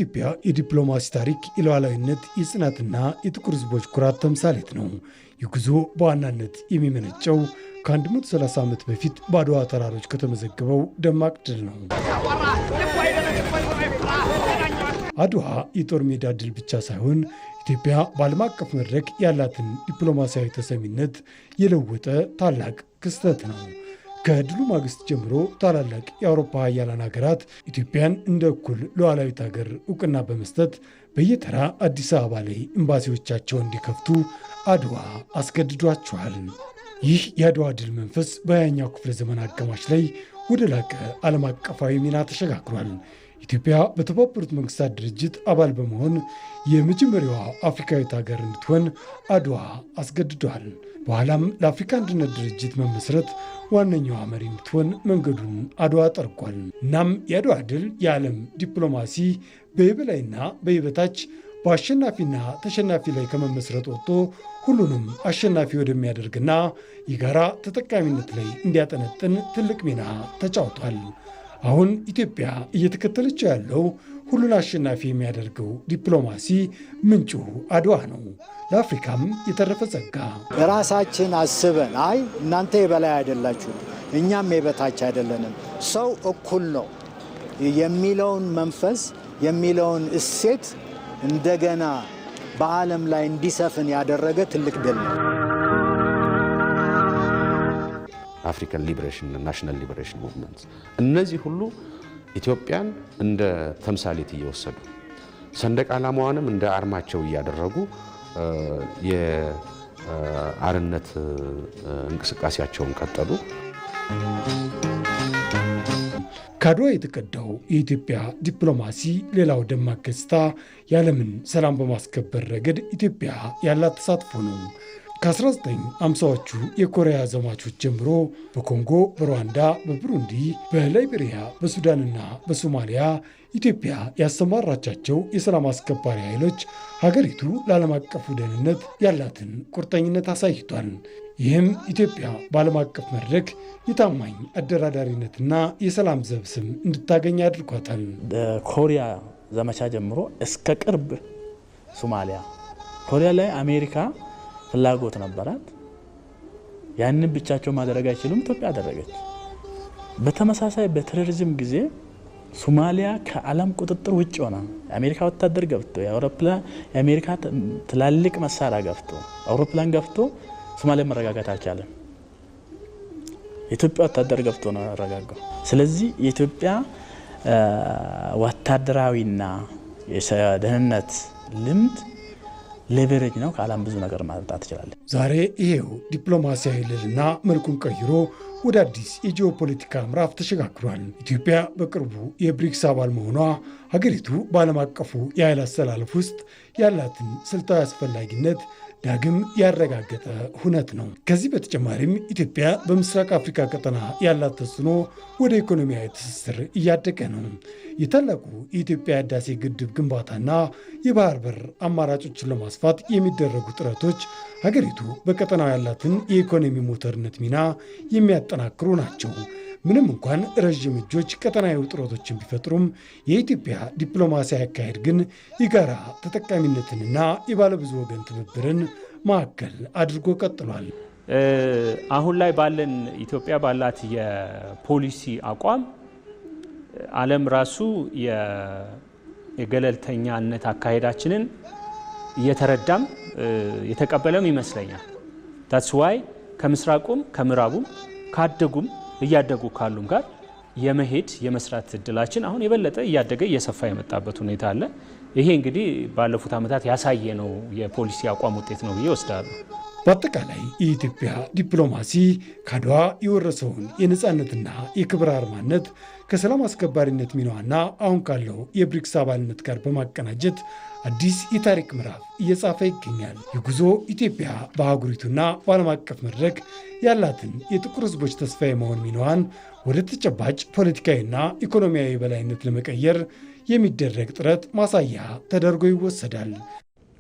የኢትዮጵያ የዲፕሎማሲ ታሪክ የሉዓላዊነት የጽናትና የጥቁር ሕዝቦች ኩራት ተምሳሌት ነው። የጉዞ በዋናነት የሚመነጨው ከ130 ዓመት በፊት በአድዋ ተራሮች ከተመዘገበው ደማቅ ድል ነው። አድዋ የጦር ሜዳ ድል ብቻ ሳይሆን ኢትዮጵያ በዓለም አቀፍ መድረክ ያላትን ዲፕሎማሲያዊ ተሰሚነት የለወጠ ታላቅ ክስተት ነው። ከድሉ ማግስት ጀምሮ ታላላቅ የአውሮፓ ሀያላን ሀገራት ኢትዮጵያን እንደ እኩል ሉዓላዊት ሀገር እውቅና በመስጠት በየተራ አዲስ አበባ ላይ ኤምባሲዎቻቸውን እንዲከፍቱ አድዋ አስገድዷቸዋል። ይህ የአድዋ ድል መንፈስ በ20ኛው ክፍለ ዘመን አጋማሽ ላይ ወደ ላቀ ዓለም አቀፋዊ ሚና ተሸጋግሯል። ኢትዮጵያ በተባበሩት መንግስታት ድርጅት አባል በመሆን የመጀመሪያዋ አፍሪካዊት ሀገር እንድትሆን አድዋ አስገድዷል። በኋላም ለአፍሪካ አንድነት ድርጅት መመስረት ዋነኛዋ መሪ እንድትሆን መንገዱን አድዋ ጠርጓል። እናም የአድዋ ድል የዓለም ዲፕሎማሲ በየበላይና በየበታች በአሸናፊና ተሸናፊ ላይ ከመመስረት ወጥቶ ሁሉንም አሸናፊ ወደሚያደርግና የጋራ ተጠቃሚነት ላይ እንዲያጠነጥን ትልቅ ሚና ተጫውቷል። አሁን ኢትዮጵያ እየተከተለችው ያለው ሁሉን አሸናፊ የሚያደርገው ዲፕሎማሲ ምንጩ አድዋ ነው። ለአፍሪካም የተረፈ ጸጋ። ራሳችን አስበን እናንተ የበላይ አይደላችሁ እኛም የበታች አይደለንም፣ ሰው እኩል ነው የሚለውን መንፈስ የሚለውን እሴት እንደገና በዓለም ላይ እንዲሰፍን ያደረገ ትልቅ ድል ነው። አፍሪካን ሊበሬሽን እና ናሽናል ሊበሬሽን ሙቭመንት እነዚህ ሁሉ ኢትዮጵያን እንደ ተምሳሌት እየወሰዱ ሰንደቅ ዓላማዋንም እንደ አርማቸው እያደረጉ የአርነት እንቅስቃሴያቸውን ቀጠሉ። ከአድዋ የተቀዳው የኢትዮጵያ ዲፕሎማሲ ሌላው ደማቅ ገጽታ የዓለምን ሰላም በማስከበር ረገድ ኢትዮጵያ ያላት ተሳትፎ ነው። ከ1950ዎቹ የኮሪያ ዘማቾች ጀምሮ በኮንጎ፣ በሩዋንዳ፣ በቡሩንዲ፣ በላይቤሪያ፣ በሱዳንና በሶማሊያ ኢትዮጵያ ያሰማራቻቸው የሰላም አስከባሪ ኃይሎች ሀገሪቱ ለዓለም አቀፉ ደህንነት ያላትን ቁርጠኝነት አሳይቷል። ይህም ኢትዮጵያ በዓለም አቀፍ መድረክ የታማኝ አደራዳሪነትና የሰላም ዘብ ስም እንድታገኝ አድርጓታል። ኮሪያ ዘመቻ ጀምሮ እስከ ቅርብ ሶማሊያ፣ ኮሪያ ላይ አሜሪካ ፍላጎት ነበራት። ያንን ብቻቸው ማድረግ አይችሉም፣ ኢትዮጵያ አደረገች። በተመሳሳይ በቴሮሪዝም ጊዜ ሶማሊያ ከዓለም ቁጥጥር ውጭ ሆና የአሜሪካ ወታደር ገብቶ የአሜሪካ ትላልቅ መሳሪያ ገብቶ አውሮፕላን ገብቶ ሶማሊያ መረጋጋት አልቻለም። የኢትዮጵያ ወታደር ገብቶ ነው ያረጋጋው። ስለዚህ የኢትዮጵያ ወታደራዊና የደህንነት ልምድ ሌቨሬጅ ነው። ከዓለም ብዙ ነገር ማምጣት ይችላል። ዛሬ ይሄው ዲፕሎማሲያዊ ልዕልና መልኩን ቀይሮ ወደ አዲስ የጂኦፖለቲካ ምዕራፍ ተሸጋግሯል። ኢትዮጵያ በቅርቡ የብሪክስ አባል መሆኗ ሀገሪቱ በዓለም አቀፉ የኃይል አሰላለፍ ውስጥ ያላትን ስልታዊ አስፈላጊነት ዳግም ያረጋገጠ ሁነት ነው። ከዚህ በተጨማሪም ኢትዮጵያ በምስራቅ አፍሪካ ቀጠና ያላት ተጽዕኖ ወደ ኢኮኖሚያዊ ትስስር እያደገ ነው። የታላቁ የኢትዮጵያ ህዳሴ ግድብ ግንባታና የባህር በር አማራጮችን ለማስፋት የሚደረጉ ጥረቶች ሀገሪቱ በቀጠናው ያላትን የኢኮኖሚ ሞተርነት ሚና የሚያጠናክሩ ናቸው። ምንም እንኳን ረዥም እጆች ቀጠናዊ ውጥረቶችን ቢፈጥሩም የኢትዮጵያ ዲፕሎማሲያዊ አካሄድ ግን የጋራ ተጠቃሚነትንና የባለብዙ ወገን ትብብርን ማዕከል አድርጎ ቀጥሏል። አሁን ላይ ባለን ኢትዮጵያ ባላት የፖሊሲ አቋም ዓለም ራሱ የገለልተኛነት አካሄዳችንን እየተረዳም የተቀበለም ይመስለኛል። ታትስ ዋይ ከምስራቁም ከምዕራቡም ካደጉም እያደጉ ካሉም ጋር የመሄድ የመስራት እድላችን አሁን የበለጠ እያደገ እየሰፋ የመጣበት ሁኔታ አለ። ይሄ እንግዲህ ባለፉት ዓመታት ያሳየ ነው የፖሊሲ አቋም ውጤት ነው ብዬ ወስዳለሁ። በአጠቃላይ የኢትዮጵያ ዲፕሎማሲ ከአድዋ የወረሰውን የነፃነትና የክብር አርማነት ከሰላም አስከባሪነት ሚናዋና አሁን ካለው የብሪክስ አባልነት ጋር በማቀናጀት አዲስ የታሪክ ምዕራፍ እየጻፈ ይገኛል። የጉዞ ኢትዮጵያ በአህጉሪቱና በዓለም አቀፍ መድረክ ያላትን የጥቁር ሕዝቦች ተስፋ የመሆን ሚናዋን ወደ ተጨባጭ ፖለቲካዊና ኢኮኖሚያዊ በላይነት ለመቀየር የሚደረግ ጥረት ማሳያ ተደርጎ ይወሰዳል።